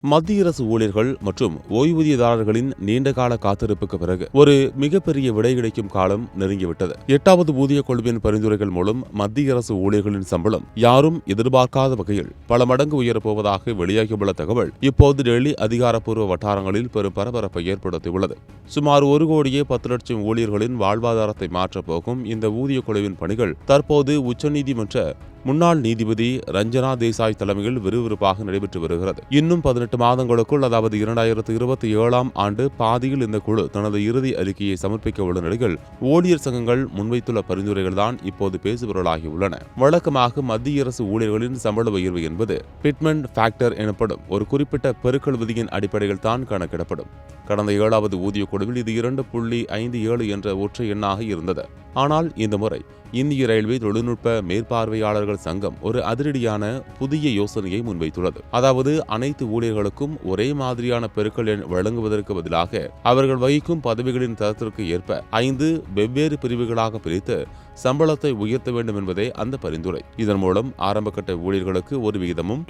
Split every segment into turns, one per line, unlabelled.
மத்திய அரசு ஊழியர்கள் மற்றும் ஓய்வூதியதாரர்களின் நீண்டகால காத்திருப்புக்கு பிறகு ஒரு மிகப்பெரிய விடை கிடைக்கும் காலம் நெருங்கிவிட்டது. 8வது ஊதிய குழுவின் பரிந்துரைகள் மூலம் மத்திய அரசு ஊழியர்களின் சம்பளம் யாரும் எதிர்பார்க்காத வகையில் பல மடங்கு உயரப்போவதாக வெளியாகியுள்ள தகவல் இப்போது டெல்லி அதிகாரப்பூர்வ வட்டாரங்களில் பெரும் பரபரப்பை ஏற்படுத்தியுள்ளது. சுமார் 1,10,00,000 ஊழியர்களின் வாழ்வாதாரத்தை மாற்றப்போகும் இந்த ஊதிய குழுவின் பணிகள் தற்போது உச்சநீதிமன்ற முன்னாள் நீதிபதி ரஞ்சனா தேசாய் தலைமையில் விறுவிறுப்பாக நடைபெற்று வருகிறது. இன்னும் 18 மாதங்களுக்குள், அதாவது 2027ஆம் ஆண்டு பாதியில் இந்த குழு தனது இறுதி அறிக்கையை சமர்ப்பிக்க உள்ள நிலையில் ஊழியர் சங்கங்கள் முன்வைத்துள்ள பரிந்துரைகள் தான் இப்போது பேசுபொருளாகியுள்ளன. வழக்கமாக மத்திய அரசு ஊழியர்களின் சம்பள உயர்வு என்பது பிட்மெண்ட் ஃபேக்டர் எனப்படும் ஒரு குறிப்பிட்ட பெருக்கல் விதியின் அடிப்படையில் தான் கணக்கிடப்படும். கடந்த 7வது ஊதிய குழுவில் இது 2.57 என்ற ஒற்றை எண்ணாக இருந்தது. ஆனால் இந்த முறை இந்திய ரயில்வே தொழில்நுட்ப மேற்பார்வையாளர்கள் சங்கம் ஒரு அதிரடியான புதிய யோசனையை முன்வைத்துள்ளது. அதாவது அனைத்து ஊழியர்களுக்கும் ஒரே மாதிரியான பெருக்கல் எண் வழங்குவதற்கு பதிலாக அவர்கள் வகிக்கும் பதவிகளின் தரத்திற்கு ஏற்ப 5 வெவ்வேறு பிரிவுகளாக பிரித்து சம்பளத்தை உயர்த்த வேண்டும் என்பதே அந்த பரிந்துரை. இதன் மூலம் ஆரம்பகட்ட ஊழியர்களுக்கு ஒரு விகிதமும்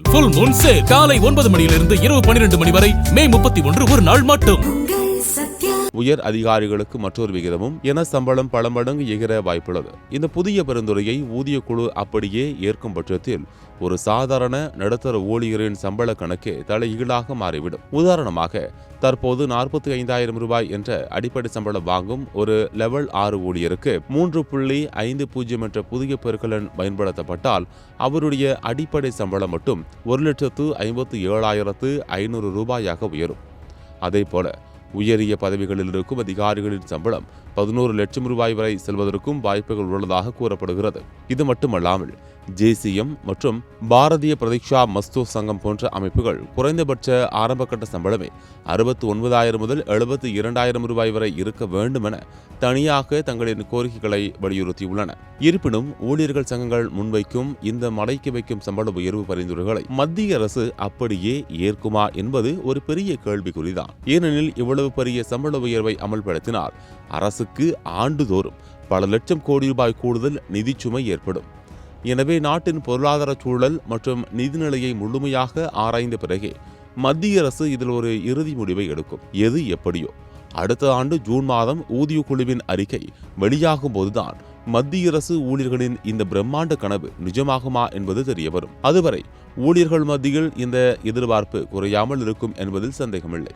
காலை 9 மணியிலிருந்து இரவு 12 மணி வரை மே 31 ஒரு நாள் மட்டும்,
உயர் அதிகாரிகளுக்கு மற்றொரு விகிதமும் என சம்பளம் பல மடங்கு எகிற வாய்ப்புள்ளது. இந்த புதிய பரிந்துரையை ஊதிய குழு அப்படியே ஏற்கும் பட்சத்தில் ஒரு சாதாரண நடுத்தர ஊழியரின் சம்பள கணக்கே தலைகீழாக மாறிவிடும். உதாரணமாக, தற்போது 45,000 ரூபாய் என்ற அடிப்படை சம்பளம் வாங்கும் ஒரு லெவல் 6 ஊழியருக்கு 3.50 என்ற புதிய பெருக்கலன் பயன்படுத்தப்பட்டால் அவருடைய அடிப்படை சம்பளம் மட்டும் 1,57,500 ரூபாயாக உயரும். அதேபோல உயரிய பதவிகளில் இருக்கும் அதிகாரிகளின் சம்பளம் 11 லட்சம் ரூபாய் வரை செல்வதற்கும் வாய்ப்புகள் உள்ளதாக கூறப்படுகிறது. இது மட்டுமல்லாமல் ஜேசிஎம் மற்றும் பாரதிய பிரதீக்ஷா மஸ்தூர் சங்கம் போன்ற அமைப்புகள் குறைந்தபட்ச ஆரம்பகட்ட சம்பளமே 69,000 முதல் 72,000 ரூபாய் வரை இருக்க வேண்டும் என தனியாக தங்களின் கோரிக்கைகளை வலியுறுத்தியுள்ளன. இருப்பினும் ஊழியர்கள் சங்கங்கள் முன்வைக்கும் இந்த மடக்கி வைக்கும் சம்பள உயர்வு பரிந்துரைகளை மத்திய அரசு அப்படியே ஏற்குமா என்பது ஒரு பெரிய கேள்விக்குறிதான். ஏனெனில் இவ்வளவு பெரிய சம்பள உயர்வை அமல்படுத்தினால் அரசுக்கு ஆண்டுதோறும் பல லட்சம் கோடி ரூபாய் கூடுதல் நிதிச்சுமை ஏற்படும். எனவே நாட்டின் பொருளாதார சூழல் மற்றும் நிதிநிலையை முழுமையாக ஆராய்ந்த பிறகே மத்திய அரசு இதில் ஒரு இறுதி முடிவை எடுக்கும். எது எப்படியோ அடுத்த ஆண்டு ஜூன் மாதம் ஊதிய குழுவின் அறிக்கை வெளியாகும் போதுதான் மத்திய அரசு ஊழியர்களின் இந்த பிரம்மாண்ட கனவு நிஜமாகுமா என்பது தெரியவரும். அதுவரை ஊழியர்கள் மத்தியில் இந்த எதிர்பார்ப்பு குறையாமல் இருக்கும் என்பதில் சந்தேகமில்லை.